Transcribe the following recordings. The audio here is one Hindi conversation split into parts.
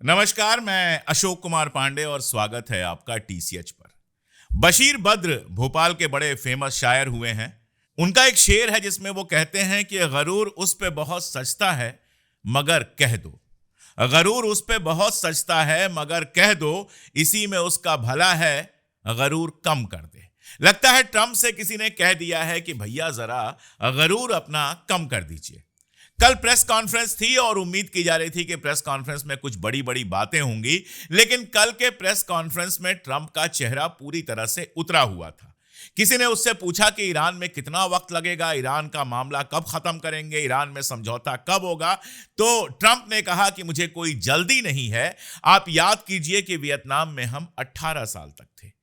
नमस्कार, मैं अशोक कुमार पांडे और स्वागत है आपका टीसीएच पर। बशीर बद्र भोपाल के बड़े फेमस शायर हुए हैं। उनका एक शेर है जिसमें वो कहते हैं कि गरूर उस पे बहुत सजता है मगर कह दो। गरूर उस पे बहुत सजता है मगर कह दो, इसी में उसका भला है, गरूर कम कर दे। लगता है ट्रंप से किसी ने कह दिया है कि भैया जरा गरूर अपना कम कर दीजिए। कल प्रेस कॉन्फ्रेंस थी और उम्मीद की जा रही थी कि प्रेस कॉन्फ्रेंस में कुछ बड़ी बड़ी बातें होंगी, लेकिन कल के प्रेस कॉन्फ्रेंस में ट्रंप का चेहरा पूरी तरह से उतरा हुआ था। किसी ने उससे पूछा कि ईरान में कितना वक्त लगेगा, ईरान का मामला कब खत्म करेंगे, ईरान में समझौता कब होगा। तो ट्रंप ने कहा कि मुझे कोई जल्दी नहीं है। आप याद कीजिए कि वियतनाम में हम 18 साल तक थे।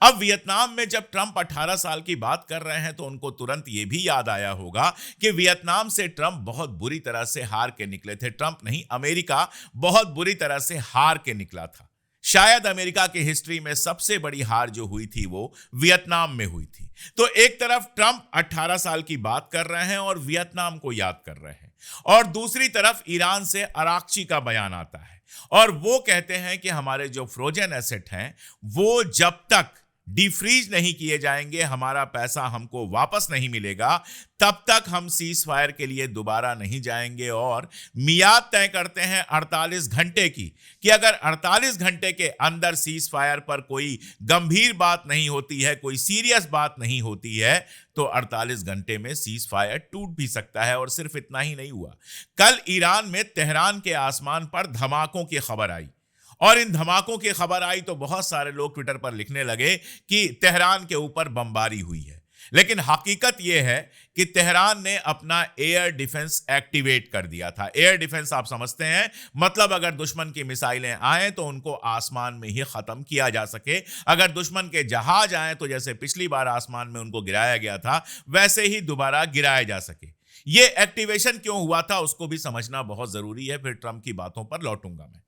अब वियतनाम में जब ट्रंप 18 साल की बात कर रहे हैं तो उनको तुरंत यह भी याद आया होगा कि वियतनाम से ट्रंप बहुत बुरी तरह से हार के निकले थे। ट्रंप नहीं, अमेरिका बहुत बुरी तरह से हार के निकला था। शायद अमेरिका की हिस्ट्री में सबसे बड़ी हार जो हुई थी वो वियतनाम में हुई थी। तो एक तरफ ट्रंप 18 साल की बात कर रहे हैं और वियतनाम को याद कर रहे हैं, और दूसरी तरफ ईरान से अराक्ची का बयान आता है और वो कहते हैं कि हमारे जो फ्रोजन एसेट हैं वो जब तक डिफ्रीज नहीं किए जाएंगे, हमारा पैसा हमको वापस नहीं मिलेगा, तब तक हम सीज फायर के लिए दोबारा नहीं जाएंगे। और मियाद तय करते हैं 48 घंटे की, कि अगर 48 घंटे के अंदर सीज फायर पर कोई गंभीर बात नहीं होती है, कोई सीरियस बात नहीं होती है, तो 48 घंटे में सीज फायर टूट भी सकता है। और सिर्फ इतना ही नहीं हुआ, कल ईरान में तेहरान के आसमान पर धमाकों की खबर आई, और इन धमाकों की खबर आई तो बहुत सारे लोग ट्विटर पर लिखने लगे कि तेहरान के ऊपर बमबारी हुई है। लेकिन हकीकत यह है कि तेहरान ने अपना एयर डिफेंस एक्टिवेट कर दिया था। एयर डिफेंस आप समझते हैं, मतलब अगर दुश्मन की मिसाइलें आए तो उनको आसमान में ही खत्म किया जा सके। अगर दुश्मन के जहाज आए तो जैसे पिछली बार आसमान में उनको गिराया गया था वैसे ही दोबारा गिराया जा सके। यह एक्टिवेशन क्यों हुआ था उसको भी समझना बहुत जरूरी है, फिर ट्रंप की बातों पर लौटूंगा मैं।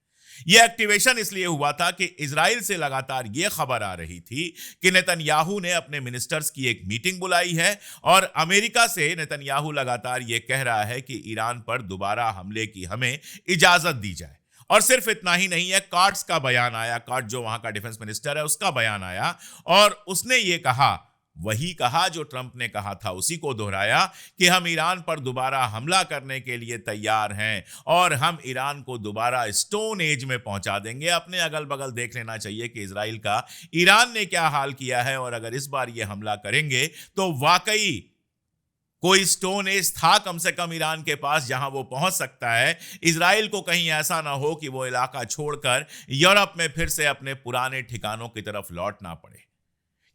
यह एक्टिवेशन इसलिए हुआ था कि इजराइल से लगातार यह खबर आ रही थी कि नेतन्याहू ने अपने मिनिस्टर्स की एक मीटिंग बुलाई है, और अमेरिका से नेतन्याहू लगातार यह कह रहा है कि ईरान पर दोबारा हमले की हमें इजाजत दी जाए। और सिर्फ इतना ही नहीं है, कार्ट्स का बयान आया, कार्ट जो वहां का डिफेंस मिनिस्टर है उसका बयान आया, और उसने यह कहा, वही कहा जो ट्रंप ने कहा था, उसी को दोहराया कि हम ईरान पर दोबारा हमला करने के लिए तैयार हैं और हम ईरान को दोबारा स्टोन एज में पहुंचा देंगे। अपने अगल बगल देख लेना चाहिए कि इजराइल का ईरान ने क्या हाल किया है, और अगर इस बार ये हमला करेंगे तो वाकई कोई स्टोन एज था कम से कम ईरान के पास जहां वो पहुंच सकता है। इजराइल को कहीं ऐसा ना हो कि वो इलाका छोड़कर यूरोप में फिर से अपने पुराने ठिकानों की तरफ लौटना पड़े,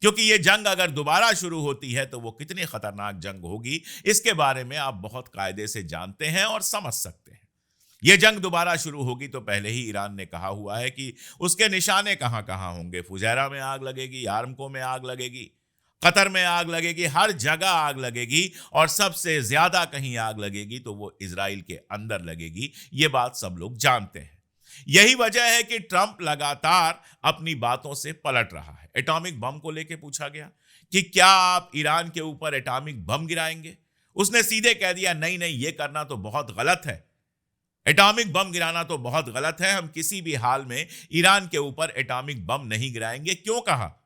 क्योंकि यह जंग अगर दोबारा शुरू होती है तो वो कितनी खतरनाक जंग होगी, इसके बारे में आप बहुत कायदे से जानते हैं और समझ सकते हैं। यह जंग दोबारा शुरू होगी तो पहले ही ईरान ने कहा हुआ है कि उसके निशाने कहां कहां होंगे। फुजैरा में आग लगेगी, आर्मको में आग लगेगी, कतर में आग लगेगी, हर जगह आग लगेगी, और सबसे ज्यादा कहीं आग लगेगी तो वो इजराइल के अंदर लगेगी। ये बात सब लोग जानते हैं। यही वजह है कि ट्रंप लगातार अपनी बातों से पलट रहा है। एटॉमिक बम को लेकर पूछा गया कि क्या आप ईरान के ऊपर एटॉमिक बम गिराएंगे, उसने सीधे कह दिया नहीं नहीं, यह करना तो बहुत गलत है, एटॉमिक बम गिराना तो बहुत गलत है, हम किसी भी हाल में ईरान के ऊपर एटॉमिक बम नहीं गिराएंगे। क्यों कहा?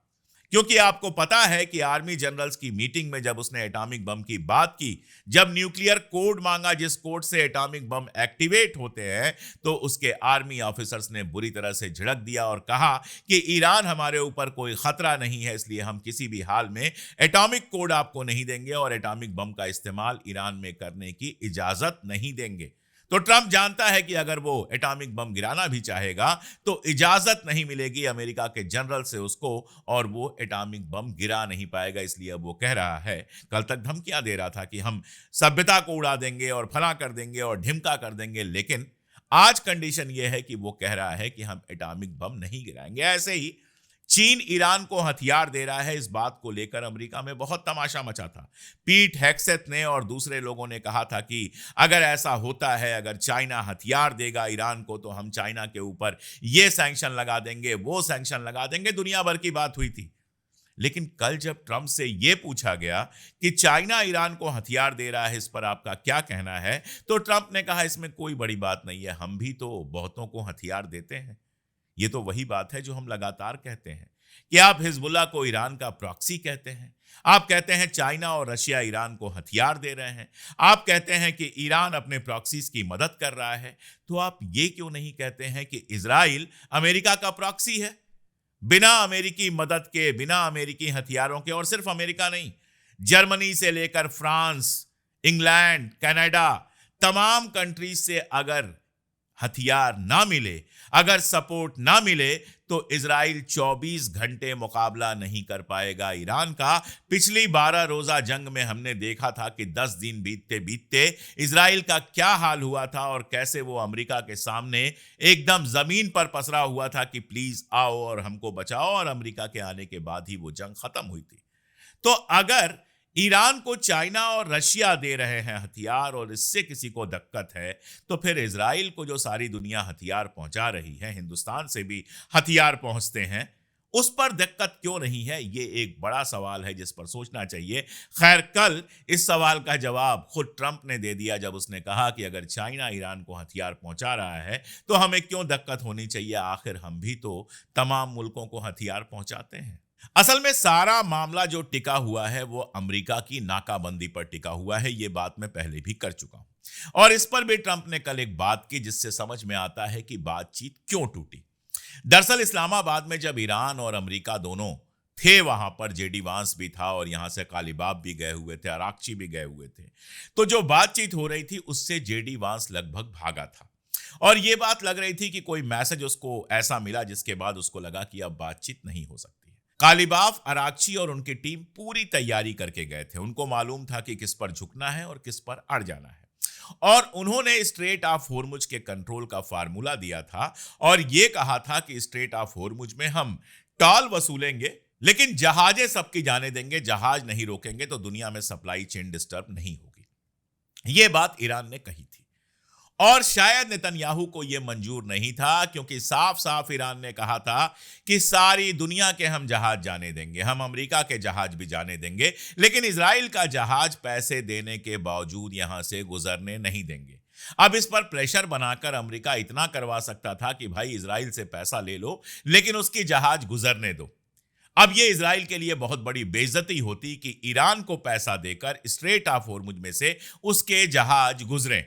क्योंकि आपको पता है कि आर्मी जनरल्स की मीटिंग में जब उसने एटॉमिक बम की बात की, जब न्यूक्लियर कोड मांगा जिस कोड से एटॉमिक बम एक्टिवेट होते हैं, तो उसके आर्मी ऑफिसर्स ने बुरी तरह से झिड़क दिया और कहा कि ईरान हमारे ऊपर कोई खतरा नहीं है, इसलिए हम किसी भी हाल में एटॉमिक कोड आपको नहीं देंगे और एटॉमिक बम का इस्तेमाल ईरान में करने की इजाजत नहीं देंगे। तो ट्रंप जानता है कि अगर वो एटॉमिक बम गिराना भी चाहेगा तो इजाजत नहीं मिलेगी अमेरिका के जनरल से उसको, और वो एटॉमिक बम गिरा नहीं पाएगा। इसलिए अब वो कह रहा है, कल तक धमकियां दे रहा था कि हम सभ्यता को उड़ा देंगे और फला कर देंगे और ढिमका कर देंगे, लेकिन आज कंडीशन ये है कि वो कह रहा है कि हम एटॉमिक बम नहीं गिराएंगे। ऐसे ही चीन ईरान को हथियार दे रहा है, इस बात को लेकर अमेरिका में बहुत तमाशा मचा था। पीट हेग्सेथ ने और दूसरे लोगों ने कहा था कि अगर ऐसा होता है, अगर चाइना हथियार देगा ईरान को, तो हम चाइना के ऊपर ये सैंक्शन लगा देंगे, वो सैंक्शन लगा देंगे, दुनिया भर की बात हुई थी। लेकिन कल जब ट्रंप से यह पूछा गया कि चाइना ईरान को हथियार दे रहा है, इस पर आपका क्या कहना है, तो ट्रंप ने कहा इसमें कोई बड़ी बात नहीं है, हम भी तो बहुतों को हथियार देते हैं। ये तो वही बात है जो हम लगातार कहते हैं कि आप हिजबुल्लाह को ईरान का प्रॉक्सी कहते हैं, आप कहते हैं चाइना और रशिया ईरान को हथियार दे रहे हैं, आप कहते हैं कि ईरान अपने प्रॉक्सीज की मदद कर रहा है, तो आप ये क्यों नहीं कहते हैं कि इजराइल अमेरिका का प्रॉक्सी है? बिना अमेरिकी मदद के, बिना अमेरिकी हथियारों के, और सिर्फ अमेरिका नहीं, जर्मनी से लेकर फ्रांस, इंग्लैंड, कनाडा, तमाम कंट्रीज से अगर हथियार ना मिले, अगर सपोर्ट ना मिले, तो इजराइल 24 घंटे मुकाबला नहीं कर पाएगा ईरान का। पिछली 12 रोजा जंग में हमने देखा था कि 10 दिन बीतते बीतते इजराइल का क्या हाल हुआ था और कैसे वो अमेरिका के सामने एकदम जमीन पर पसरा हुआ था कि प्लीज आओ और हमको बचाओ, और अमेरिका के आने के बाद ही वो जंग खत्म हुई थी। तो अगर ईरान को चाइना और रशिया दे रहे हैं हथियार और इससे किसी को दिक्कत है, तो फिर इजराइल को जो सारी दुनिया हथियार पहुंचा रही है, हिंदुस्तान से भी हथियार पहुंचते हैं, उस पर दिक्कत क्यों नहीं है? ये एक बड़ा सवाल है जिस पर सोचना चाहिए। खैर, कल इस सवाल का जवाब खुद ट्रंप ने दे दिया जब उसने कहा कि अगर चाइना ईरान को हथियार पहुंचा रहा है तो हमें क्यों दिक्कत होनी चाहिए, आखिर हम भी तो तमाम मुल्कों को हथियार पहुंचाते हैं। असल में सारा मामला जो टिका हुआ है वो अमेरिका की नाकाबंदी पर टिका हुआ है। ये बात मैं पहले भी कर चुका हूं और इस पर भी ट्रंप ने कल एक बात की जिससे समझ में आता है कि बातचीत क्यों टूटी। दरअसल इस्लामाबाद में जब ईरान और अमेरिका दोनों थे, वहां पर जेडी वांस भी था और यहां से कालीबाफ भी गए हुए थे, आराक्ची भी गए हुए थे, तो जो बातचीत हो रही थी उससे जेडी वांस लगभग भागा था और यह बात लग रही थी कि कोई मैसेज उसको ऐसा मिला जिसके बाद उसको लगा कि अब बातचीत नहीं हो सकती। कालीबाफ, आराक्ची और उनकी टीम पूरी तैयारी करके गए थे। उनको मालूम था कि किस पर झुकना है और किस पर अड़ जाना है, और उन्होंने स्ट्रेट ऑफ होर्मुज के कंट्रोल का फार्मूला दिया था और यह कहा था कि स्ट्रेट ऑफ होर्मुज में हम टॉल वसूलेंगे लेकिन जहाजें सबकी जाने देंगे, जहाज नहीं रोकेंगे तो दुनिया में सप्लाई चेन डिस्टर्ब नहीं होगी। यह बात ईरान ने कही थी और शायद नेतन्याहू को यह मंजूर नहीं था, क्योंकि साफ साफ ईरान ने कहा था कि सारी दुनिया के हम जहाज जाने देंगे, हम अमेरिका के जहाज भी जाने देंगे, लेकिन इजराइल का जहाज पैसे देने के बावजूद यहां से गुजरने नहीं देंगे। अब इस पर प्रेशर बनाकर अमेरिका इतना करवा सकता था कि भाई इजराइल से पैसा ले लो लेकिन उसकी जहाज गुजरने दो। अब यह इजराइल के लिए बहुत बड़ी बेइज्जती होती कि ईरान को पैसा देकर स्ट्रेट ऑफ होर्मुज में से उसके जहाज गुजरें,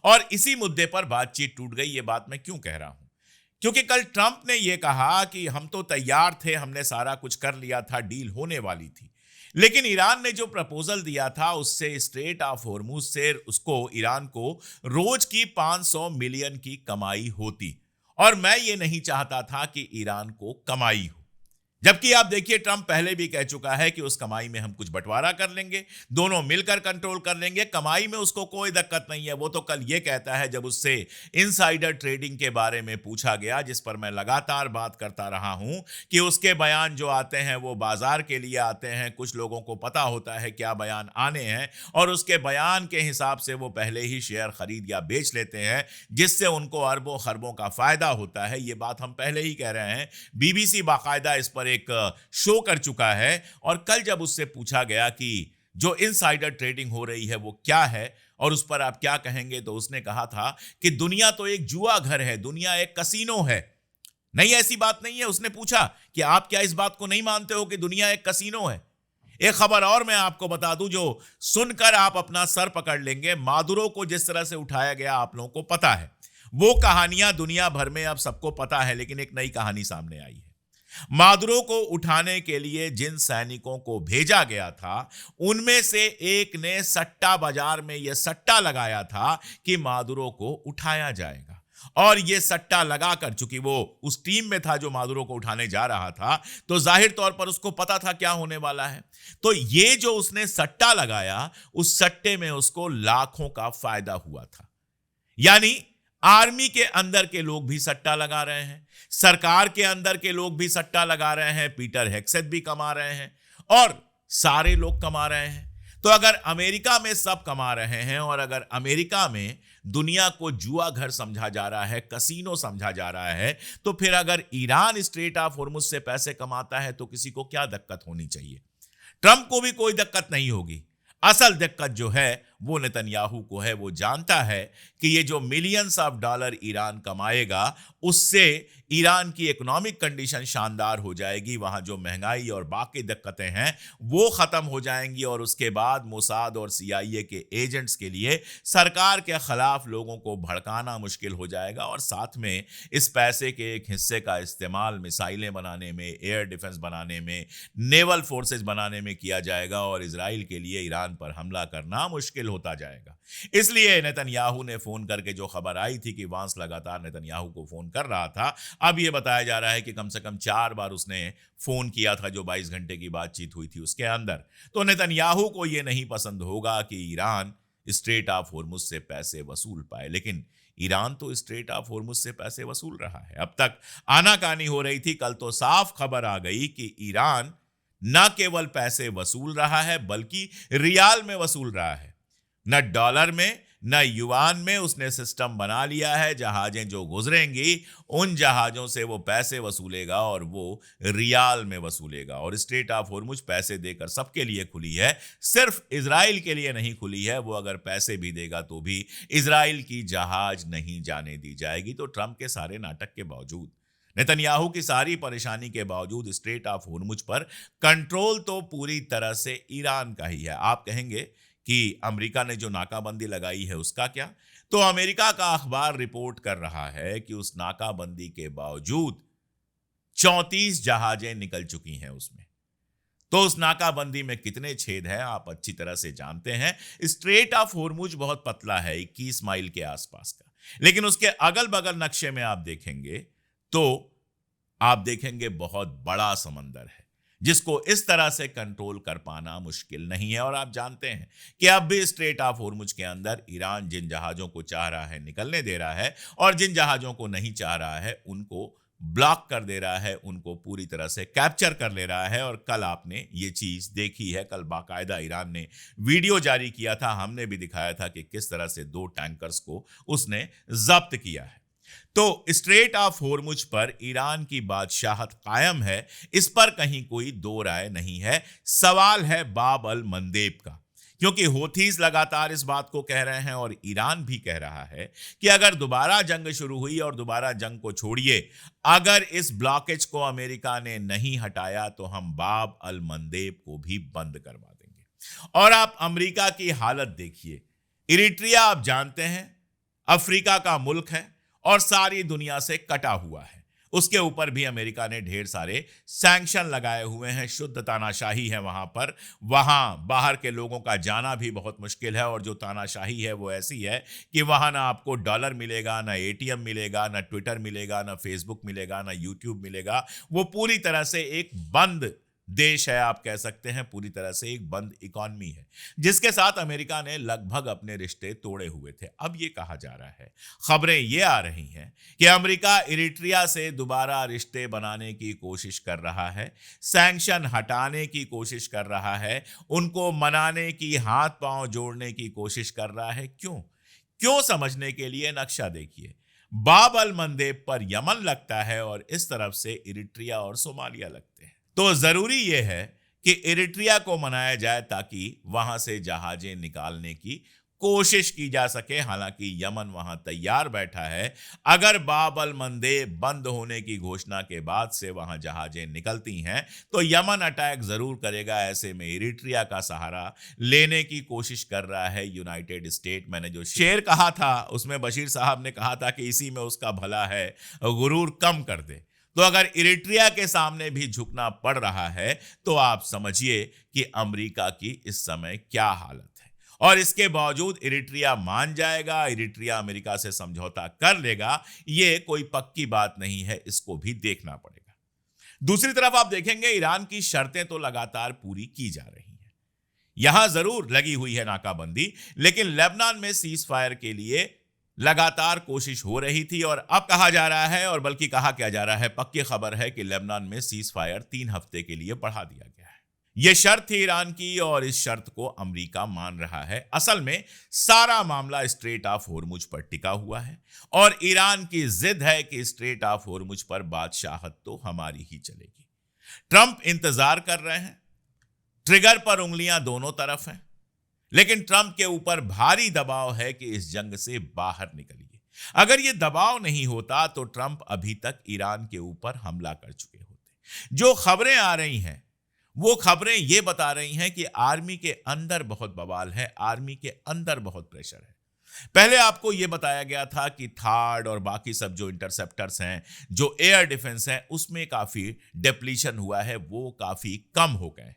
और इसी मुद्दे पर बातचीत टूट गई। ये बात मैं क्यों कह रहा हूं? क्योंकि कल ट्रंप ने यह कहा कि हम तो तैयार थे, हमने सारा कुछ कर लिया था, डील होने वाली थी, लेकिन ईरान ने जो प्रपोजल दिया था उससे स्ट्रेट ऑफ होर्मुज से उसको ईरान को रोज की 500 मिलियन की कमाई होती, और मैं ये नहीं चाहता था कि ईरान को कमाई हो। जबकि आप देखिए ट्रंप पहले भी कह चुका है कि उस कमाई में हम कुछ बंटवारा कर लेंगे, दोनों मिलकर कंट्रोल कर लेंगे, कमाई में उसको कोई दिक्कत नहीं है। वो तो कल ये कहता है जब उससे इनसाइडर ट्रेडिंग के बारे में पूछा गया, जिस पर मैं लगातार बात करता रहा हूं कि उसके बयान जो आते हैं वो बाजार के लिए आते हैं, कुछ लोगों को पता होता है क्या बयान आने हैं और उसके बयान के हिसाब से वो पहले ही शेयर खरीद या बेच लेते हैं, जिससे उनको अरबों खरबों का फायदा होता है। ये बात हम पहले ही कह रहे हैं, बीबीसी बाकायदा इस पर एक शो कर चुका है। और कल जब उससे पूछा गया कि जो इनसाइडर ट्रेडिंग हो रही है वो क्या है और उस पर आप क्या कहेंगे, तो उसने कहा था कि दुनिया तो एक जुआ घर है, दुनिया एक कसीनो है। नहीं, ऐसी बात नहीं है। उसने पूछा कि आप क्या इस बात को नहीं मानते हो कि दुनिया एक कसीनो है? एक खबर और मैं आपको बता दूं जो सुनकर आप अपना सर पकड़ लेंगे। मादुरो को जिस तरह से उठाया गया आप लोगों को पता है, वो कहानियां दुनिया भर में अब सबको पता है, लेकिन एक नई कहानी सामने आई है। मादुरो को उठाने के लिए जिन सैनिकों को भेजा गया था उनमें से एक ने सट्टा बाजार में यह सट्टा लगाया था कि मादुरो को उठाया जाएगा, और यह सट्टा लगाकर, चूंकि वो उस टीम में था जो मादुरो को उठाने जा रहा था, तो जाहिर तौर पर उसको पता था क्या होने वाला है। तो ये जो उसने सट्टा लगाया, उस सट्टे में उसको लाखों का फायदा हुआ था। यानी आर्मी के अंदर के लोग भी सट्टा लगा रहे हैं, सरकार के अंदर के लोग भी सट्टा लगा रहे हैं, पीटर हेग्सेट भी कमा रहे हैं और सारे लोग कमा रहे हैं। तो अगर अमेरिका में सब कमा रहे हैं और अगर अमेरिका में दुनिया को जुआ घर समझा जा रहा है, कसीनो समझा जा रहा है, तो फिर अगर ईरान स्ट्रेट ऑफ होर्मुज से पैसे कमाता है तो किसी को क्या दिक्कत होनी चाहिए? ट्रंप को भी कोई दिक्कत नहीं होगी। असल दिक्कत जो है वो नेतन्याहू को है। वो जानता है कि ये जो मिलियंस ऑफ डॉलर ईरान कमाएगा उससे ईरान की इकोनॉमिक कंडीशन शानदार हो जाएगी, वहां जो महंगाई और बाकी दिक्कतें हैं वो खत्म हो जाएंगी और उसके बाद मोसाद और सीआईए के एजेंट्स के लिए सरकार के खिलाफ लोगों को भड़काना मुश्किल हो जाएगा और साथ में इस पैसे के एक हिस्से का इस्तेमाल मिसाइलें बनाने में, एयर डिफेंस बनाने में, नेवल फोर्सेस बनाने में किया जाएगा और इजराइल के लिए ईरान पर हमला करना मुश्किल होता जाएगा। इसलिए नेतन्याहू ने फोन करके, जो खबर आई थी कि वांस लगातार नेतन्याहू को फोन कर रहा था, अब यह बताया जा रहा है कि कम से कम 4 बार उसने फोन किया था जो 22 घंटे की बातचीत हुई थी उसके अंदर। तो नेतन्याहू को यह नहीं पसंद होगा कि ईरान स्ट्रेट ऑफ होर्मुज से पैसे वसूल पाए, लेकिन ईरान तो स्ट्रेट ऑफ होर्मुज से पैसे वसूल रहा है। अब तक आनाकानी हो रही थी, कल तो साफ खबर आ गई कि ईरान न केवल पैसे वसूल रहा है बल्कि रियाल में वसूल रहा है, न डॉलर में न युआन में। उसने सिस्टम बना लिया है, जहाजें जो गुजरेंगी उन जहाजों से वो पैसे वसूलेगा और वो रियाल में वसूलेगा। और स्ट्रेट ऑफ होर्मुज पैसे देकर सबके लिए खुली है, सिर्फ इजराइल के लिए नहीं खुली है। वो अगर पैसे भी देगा तो भी इजराइल की जहाज नहीं जाने दी जाएगी। तो ट्रंप के सारे नाटक के बावजूद, नेतन्याहू की सारी परेशानी के बावजूद स्ट्रेट ऑफ होर्मुज पर कंट्रोल तो पूरी तरह से ईरान का ही है। आप कहेंगे कि अमेरिका ने जो नाकाबंदी लगाई है उसका क्या? तो अमेरिका का अखबार रिपोर्ट कर रहा है कि उस नाकाबंदी के बावजूद 34 जहाजें निकल चुकी हैं उसमें। तो उस नाकाबंदी में कितने छेद हैं आप अच्छी तरह से जानते हैं। स्ट्रेट ऑफ होर्मुज बहुत पतला है, 21 माइल के आसपास का, लेकिन उसके अगल बगल नक्शे में आप देखेंगे तो आप देखेंगे बहुत बड़ा समंदर है जिसको इस तरह से कंट्रोल कर पाना मुश्किल नहीं है। और आप जानते हैं कि अब भी स्ट्रेट ऑफ होर्मुज के अंदर ईरान जिन जहाजों को चाह रहा है निकलने दे रहा है और जिन जहाजों को नहीं चाह रहा है उनको ब्लॉक कर दे रहा है, उनको पूरी तरह से कैप्चर कर ले रहा है। और कल आपने ये चीज देखी है, कल बाकायदा ईरान ने वीडियो जारी किया था, हमने भी दिखाया था कि किस तरह से 2 टैंकर्स को उसने जब्त किया है। तो स्ट्रेट ऑफ होर्मुज पर ईरान की बादशाहत कायम है, इस पर कहीं कोई दो राय नहीं है। सवाल है बाब अल मंदेब का, क्योंकि होथीज लगातार इस बात को कह रहे हैं और ईरान भी कह रहा है कि अगर दोबारा जंग शुरू हुई, और दोबारा जंग को छोड़िए, अगर इस ब्लॉकेज को अमेरिका ने नहीं हटाया तो हम बाब अल मंदेब को भी बंद करवा देंगे। और आप अमेरिका की हालत देखिए। इरिट्रिया आप जानते हैं अफ्रीका का मुल्क है और सारी दुनिया से कटा हुआ है। उसके ऊपर भी अमेरिका ने ढेर सारे सैंक्शन लगाए हुए हैं, शुद्ध तानाशाही है वहां पर। वहां बाहर के लोगों का जाना भी बहुत मुश्किल है और जो तानाशाही है वो ऐसी है कि वहां ना आपको डॉलर मिलेगा, ना एटीएम मिलेगा, ना ट्विटर मिलेगा, ना फेसबुक मिलेगा, ना यूट्यूब मिलेगा। वो पूरी तरह से एक बंद देश है, आप कह सकते हैं पूरी तरह से एक बंद इकॉनमी है, जिसके साथ अमेरिका ने लगभग अपने रिश्ते तोड़े हुए थे। अब ये कहा जा रहा है, खबरें ये आ रही हैं कि अमेरिका इरिट्रिया से दोबारा रिश्ते बनाने की कोशिश कर रहा है, सैंक्शन हटाने की कोशिश कर रहा है, उनको मनाने की, हाथ पांव जोड़ने की कोशिश कर रहा है। क्यों समझने के लिए नक्शा देखिए। बाब अल मंदेब पर यमन लगता है और इस तरफ से इरिट्रिया और सोमालिया लगते हैं। तो जरूरी यह है कि इरिट्रिया को मनाया जाए ताकि वहां से जहाजें निकालने की कोशिश की जा सके। हालांकि यमन वहां तैयार बैठा है। अगर बाब अल मंदेब बंद होने की घोषणा के बाद से वहां जहाजें निकलती हैं तो यमन अटैक जरूर करेगा। ऐसे में इरिट्रिया का सहारा लेने की कोशिश कर रहा है यूनाइटेड स्टेट। मैंने जो शेर कहा था उसमें बशीर साहब ने कहा था कि इसी में उसका भला है, गुरूर कम कर दे। तो अगर इरिट्रिया के सामने भी झुकना पड़ रहा है तो आप समझिए कि अमेरिका की इस समय क्या हालत है। और इसके बावजूद इरिट्रिया मान जाएगा, इरिट्रिया अमेरिका से समझौता कर लेगा, ये कोई पक्की बात नहीं है, इसको भी देखना पड़ेगा। दूसरी तरफ आप देखेंगे ईरान की शर्तें तो लगातार पूरी की जा रही हैं। यहां जरूर लगी हुई है नाकाबंदी, लेकिन लेबनान में सीज फायर के लिए लगातार कोशिश हो रही थी और अब कहा जा रहा है, और बल्कि कहा क्या जा रहा है, पक्की खबर है कि लेबनान में सीज फायर 3 हफ्ते के लिए बढ़ा दिया गया है। यह शर्त थी ईरान की और इस शर्त को अमेरिका मान रहा है। असल में सारा मामला स्ट्रेट ऑफ होर्मुज पर टिका हुआ है और ईरान की जिद है कि स्ट्रेट ऑफ होर्मुज पर बादशाहत तो हमारी ही चलेगी। ट्रंप इंतजार कर रहे हैं, ट्रिगर पर उंगलियां दोनों तरफ हैं, लेकिन ट्रंप के ऊपर भारी दबाव है कि इस जंग से बाहर निकलिए। अगर यह दबाव नहीं होता तो ट्रंप अभी तक ईरान के ऊपर हमला कर चुके होते। जो खबरें आ रही हैं वो खबरें यह बता रही हैं कि आर्मी के अंदर बहुत बवाल है, आर्मी के अंदर बहुत प्रेशर है। पहले आपको यह बताया गया था कि थार्ड और बाकी सब जो इंटरसेप्टर्स हैं, जो एयर डिफेंस है, उसमें काफी डिप्लीशन हुआ है, वो काफी कम हो गए हैं,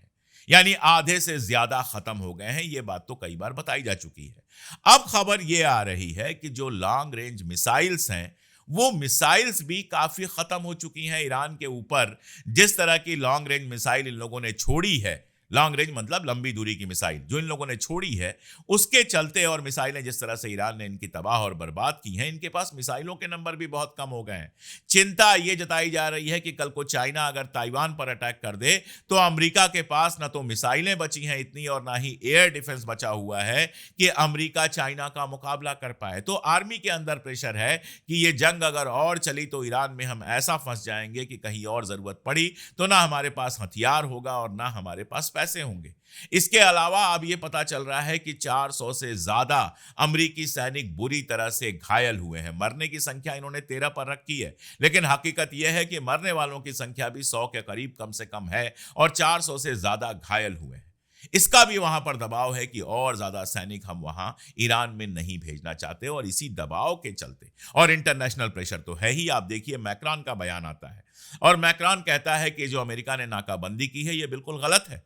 यानी आधे से ज्यादा खत्म हो गए हैं। यह बात तो कई बार बताई जा चुकी है। अब खबर यह आ रही है कि जो लॉन्ग रेंज मिसाइल्स हैं, वो मिसाइल्स भी काफी खत्म हो चुकी हैं ईरान के ऊपर। जिस तरह की लॉन्ग रेंज मिसाइल इन लोगों ने छोड़ी है, लॉन्ग रेंज मतलब लंबी दूरी की मिसाइल जो इन लोगों ने छोड़ी है, उसके चलते और मिसाइलें जिस तरह से ईरान ने इनकी तबाह और बर्बाद की हैं, इनके पास मिसाइलों के नंबर भी बहुत कम हो गए हैं। चिंता यह जताई जा रही है कि कल को चाइना अगर ताइवान पर अटैक कर दे तो अमेरिका के पास ना तो मिसाइलें बची हैं इतनी और ना ही एयर डिफेंस बचा हुआ है कि अमेरिका चाइना का मुकाबला कर पाए। तो आर्मी के अंदर प्रेशर है कि यह जंग अगर और चली तो ईरान में हम ऐसा फंस जाएंगे कि कहीं और जरूरत पड़ी तो ना हमारे पास हथियार होगा और ना हमारे पास पैसे होंगे। इसके अलावा अब यह पता चल रहा है कि 400 से ज्यादा अमेरिकी सैनिक बुरी तरह से घायल हुए हैं। मरने की संख्या इन्होंने 13 पर रखी है, लेकिन हकीकत यह है कि मरने वालों की संख्या भी 100 के करीब कम से कम है और 400 से ज्यादा घायल हुए हैं। इसका भी वहां पर दबाव है कि और ज्यादा सैनिक हम वहां ईरान में नहीं भेजना चाहते और इसी दबाव के चलते, और इंटरनेशनल प्रेशर तो है ही। आप देखिए मैक्रॉन का बयान आता है और मैक्रॉन कहता है कि जो अमेरिका ने नाकाबंदी की है यह बिल्कुल गलत है,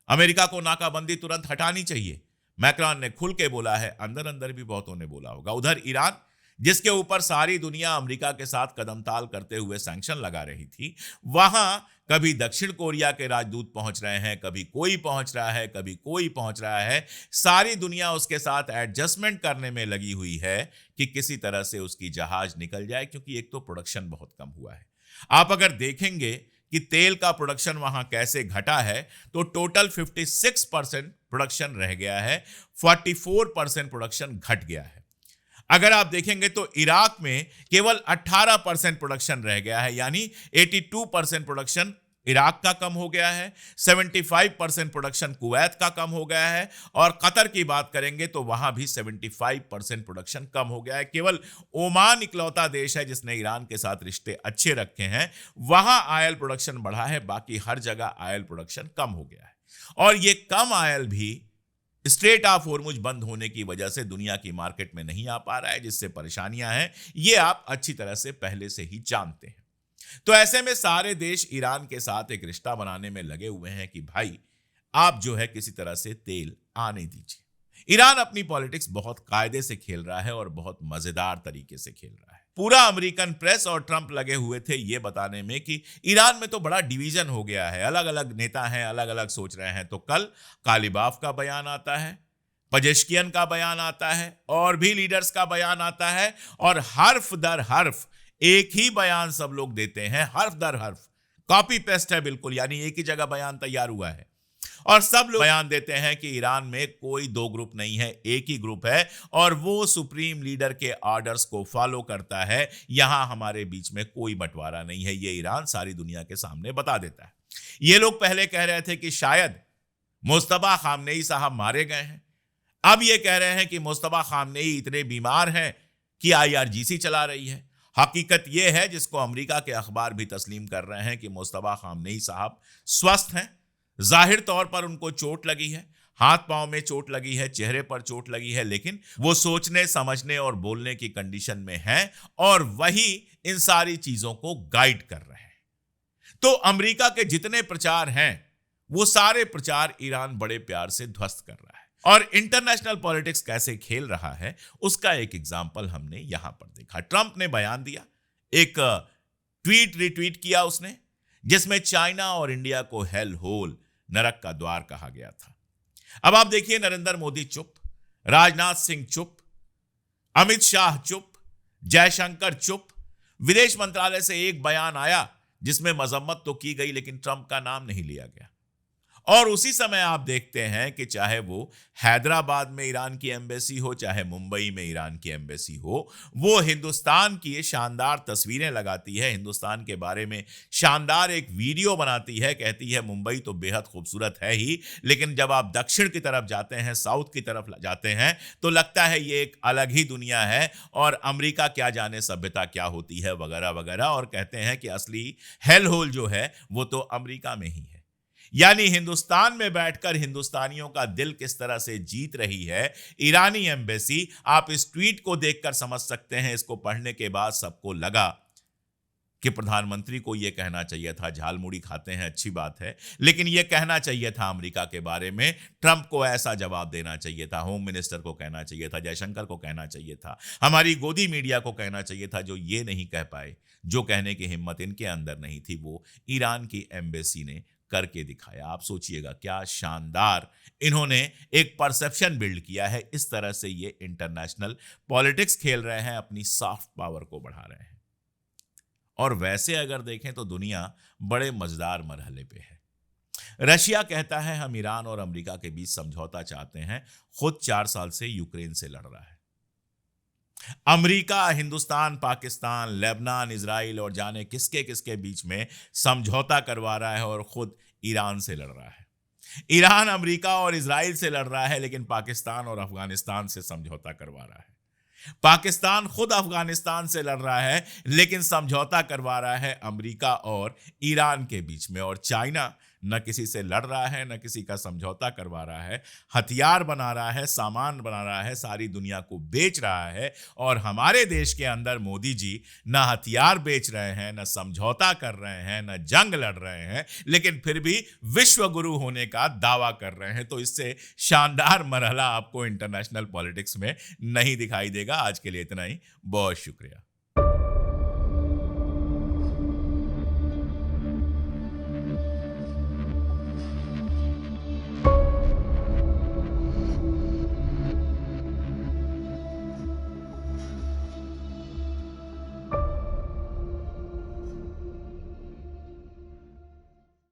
अमेरिका को नाकाबंदी तुरंत हटानी चाहिए। मैक्रॉन ने खुल के बोला है, अंदर अंदर भी बहुतों ने बोला होगा। उधर ईरान, जिसके ऊपर सारी दुनिया अमेरिका के साथ कदम ताल करते हुए सैंक्शन लगा रही थी, वहां कभी दक्षिण कोरिया के राजदूत पहुंच रहे हैं, कभी कोई पहुंच रहा है, कभी कोई पहुंच रहा है। सारी दुनिया उसके साथ एडजस्टमेंट करने में लगी हुई है कि किसी तरह से उसकी जहाज निकल जाए, क्योंकि एक तो प्रोडक्शन बहुत कम हुआ है। आप अगर देखेंगे कि तेल का प्रोडक्शन वहां कैसे घटा है तो टोटल 56% प्रोडक्शन रह गया है, 44% प्रोडक्शन घट गया है। अगर आप देखेंगे तो इराक में केवल 18% प्रोडक्शन रह गया है, यानी 82% प्रोडक्शन इराक का कम हो गया है, 75% प्रोडक्शन कुवैत का कम हो गया है और कतर की बात करेंगे तो वहां भी 75% प्रोडक्शन कम हो गया है। केवल ओमान इकलौता देश है जिसने ईरान के साथ रिश्ते अच्छे रखे हैं, वहां ऑयल प्रोडक्शन बढ़ा है, बाकी हर जगह ऑयल प्रोडक्शन कम हो गया है। और यह कम ऑयल भी स्ट्रेट ऑफ होर्मुज बंद होने की वजह से दुनिया की मार्केट में नहीं आ पा रहा है, जिससे परेशानियां हैं, यह आप अच्छी तरह से पहले से ही जानते हैं। तो ऐसे में सारे देश ईरान के साथ एक रिश्ता बनाने में लगे हुए हैं कि भाई आप जो है किसी तरह से तेल आने दीजिए। ईरान अपनी पॉलिटिक्स बहुत कायदे से खेल रहा है और बहुत मजेदार तरीके से खेल रहा है। पूरा अमेरिकन प्रेस और ट्रंप लगे हुए थे ये बताने में कि ईरान में तो बड़ा डिवीजन हो गया है, अलग अलग नेता हैं, अलग अलग सोच रहे हैं। तो कल कालिबाफ का बयान आता है, पजेश्कियन का बयान आता है और भी लीडर्स का बयान आता है और हर्फ दर हर्फ एक ही बयान सब लोग देते हैं, हर्फ दर हर्फ कॉपी पेस्ट है बिल्कुल, यानी एक ही जगह बयान तैयार हुआ है और सब लोग बयान देते हैं कि ईरान में कोई दो ग्रुप नहीं है, एक ही ग्रुप है और वो सुप्रीम लीडर के ऑर्डर्स को फॉलो करता है। यहां हमारे बीच में कोई बंटवारा नहीं है, ये ईरान सारी दुनिया के सामने बता देता है। ये लोग पहले कह रहे थे कि शायद मुस्तफा खामनेई साहब मारे गए हैं, अब ये कह रहे हैं कि मुस्तफा खामनेई इतने बीमार हैं कि IRGC चला रही है। हकीकत यह है, जिसको अमेरिका के अखबार भी तस्लीम कर रहे हैं, कि मुस्तफा खामनेई साहब स्वस्थ हैं। जाहिर तौर पर उनको चोट लगी है, हाथ पांव में चोट लगी है, चेहरे पर चोट लगी है, लेकिन वो सोचने समझने और बोलने की कंडीशन में हैं और वही इन सारी चीजों को गाइड कर रहे हैं। तो अमेरिका के जितने प्रचार हैं वो सारे प्रचार ईरान बड़े प्यार से ध्वस्त कर रहा है और इंटरनेशनल पॉलिटिक्स कैसे खेल रहा है उसका एक एग्जाम्पल हमने यहां पर देखा। ट्रंप ने बयान दिया, एक ट्वीट रिट्वीट किया उसने, जिसमें चाइना और इंडिया को हेल होल, नरक का द्वार कहा गया था। अब आप देखिए, नरेंद्र मोदी चुप, राजनाथ सिंह चुप, अमित शाह चुप, जयशंकर चुप, विदेश मंत्रालय से एक बयान आया जिसमें मजम्मत तो की गई लेकिन ट्रंप का नाम नहीं लिया गया। और उसी समय आप देखते हैं कि चाहे वो हैदराबाद में ईरान की एम्बेसी हो, चाहे मुंबई में ईरान की एम्बेसी हो, वो हिंदुस्तान की ये शानदार तस्वीरें लगाती है, हिंदुस्तान के बारे में शानदार एक वीडियो बनाती है, कहती है मुंबई तो बेहद खूबसूरत है ही, लेकिन जब आप दक्षिण की तरफ जाते हैं, साउथ की तरफ जाते हैं, तो लगता है ये एक अलग ही दुनिया है और अमेरिका क्या जाने सभ्यता क्या होती है, वगैरह वगैरह। और कहते हैं कि असली हेल होल जो है वो तो अमेरिका में ही है। यानी हिंदुस्तान में बैठकर हिंदुस्तानियों का दिल किस तरह से जीत रही है ईरानी एम्बेसी, आप इस ट्वीट को देखकर समझ सकते हैं। इसको पढ़ने के बाद सबको लगा कि प्रधानमंत्री को यह कहना चाहिए था, झालमुड़ी खाते हैं अच्छी बात है, लेकिन यह कहना चाहिए था अमेरिका के बारे में, ट्रंप को ऐसा जवाब देना चाहिए था, होम मिनिस्टर को कहना चाहिए था, जयशंकर को कहना चाहिए था, हमारी गोदी मीडिया को कहना चाहिए था, जो ये नहीं कह पाए, जो कहने की हिम्मत इनके अंदर नहीं थी, वो ईरान की एम्बेसी ने करके दिखाया। आप सोचिएगा क्या शानदार इन्होंने एक परसेप्शन बिल्ड किया है। इस तरह से ये इंटरनेशनल पॉलिटिक्स खेल रहे हैं, अपनी सॉफ्ट पावर को बढ़ा रहे हैं। और वैसे अगर देखें तो दुनिया बड़े मजेदार मरहले पे है। रशिया कहता है हम ईरान और अमेरिका के बीच समझौता चाहते हैं, खुद 4 साल से यूक्रेन से लड़ रहा है। America, Hindustan, Pakistan, Lebanon, Israel और जाने किसके किसके बीच में समझौता करवा रहा है और खुद ईरान से लड़ रहा है। ईरान अमेरिका और इजराइल से लड़ रहा है, लेकिन पाकिस्तान और अफगानिस्तान से समझौता करवा रहा है। पाकिस्तान खुद अफगानिस्तान से लड़ रहा है, लेकिन समझौता करवा रहा है अमेरिका और ईरान के बीच में। और चाइना न किसी से लड़ रहा है, न किसी का समझौता करवा रहा है, हथियार बना रहा है, सामान बना रहा है, सारी दुनिया को बेच रहा है। और हमारे देश के अंदर मोदी जी न हथियार बेच रहे हैं, न समझौता कर रहे हैं, न जंग लड़ रहे हैं, लेकिन फिर भी विश्व गुरु होने का दावा कर रहे हैं। तो इससे शानदार मरहला आपको इंटरनेशनल पॉलिटिक्स में नहीं दिखाई देगा। आज के लिए इतना ही, बहुत शुक्रिया।